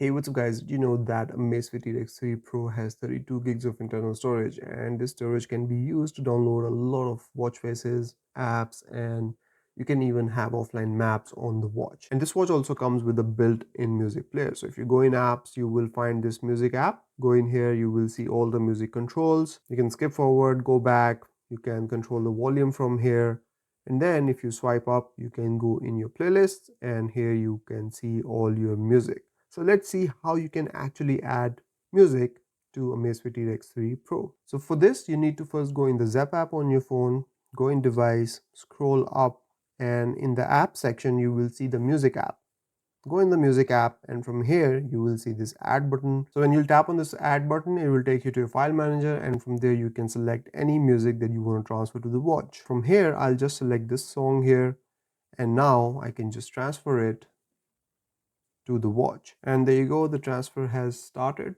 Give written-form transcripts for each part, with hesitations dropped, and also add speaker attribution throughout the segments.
Speaker 1: Hey, what's up guys? Did you know that Amazfit T Rex 3 Pro has 32 gigs of internal storage, and this storage can be used to download a lot of watch faces, apps, and you can even have offline maps on the watch. And this watch also comes with a built-in music player. So if you go in apps, you will find this music app. Go in here, you will see all the music controls. You can skip forward, go back, you can control the volume from here. And then if you swipe up, you can go in your playlist, and here you can see all your music. So let's see how you can actually add music to Amazfit T Rex 3 Pro. So for this, you need to first go in the Zepp app on your phone, go in device, scroll up, and in the app section, you will see the music app. Go in the music app, and from here you will see this add button. So when you tap on this add button, it will take you to your file manager, and from there you can select any music that you want to transfer to the watch. From here, I'll just select this song here, and now I can just transfer it to the watch. And there you go, the transfer has started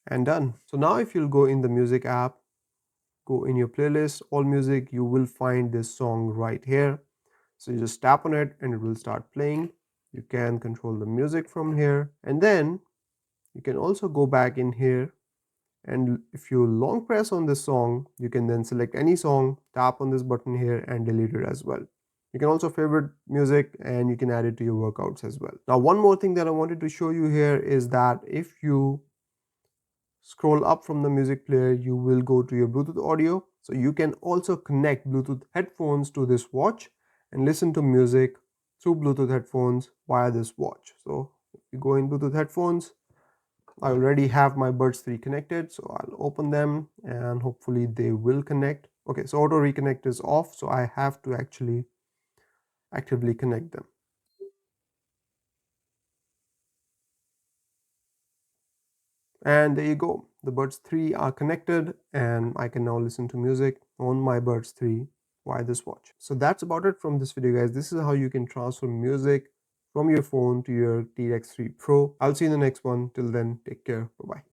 Speaker 1: and done. So now if you'll go in the music app, go in your playlist, all music, you will find this song right here. So you just tap on it and it will start playing. You can control the music from here, and then you can also go back in here, and if you long press on this song, you can then select any song, tap on this button here and delete it as well. You can also favorite music and you can add it to your workouts as well. Now one more thing that I wanted to show you here is that if you scroll up from the music player, you will go to your Bluetooth audio. So you can also connect Bluetooth headphones to this watch and listen to music through Bluetooth headphones via this watch. So if you go in Bluetooth headphones, I already have my Buds 3 connected, so I'll open them and hopefully they will connect. Okay, so auto reconnect is off, so I have to actually actively connect them. And there you go, the Buds 3 are connected and I can now listen to music on my Buds 3 via this watch. So that's about it from this video guys. This is how you can transfer music from your phone to your T Rex 3 Pro. I'll see you in the next one. Till then, take care. Bye bye.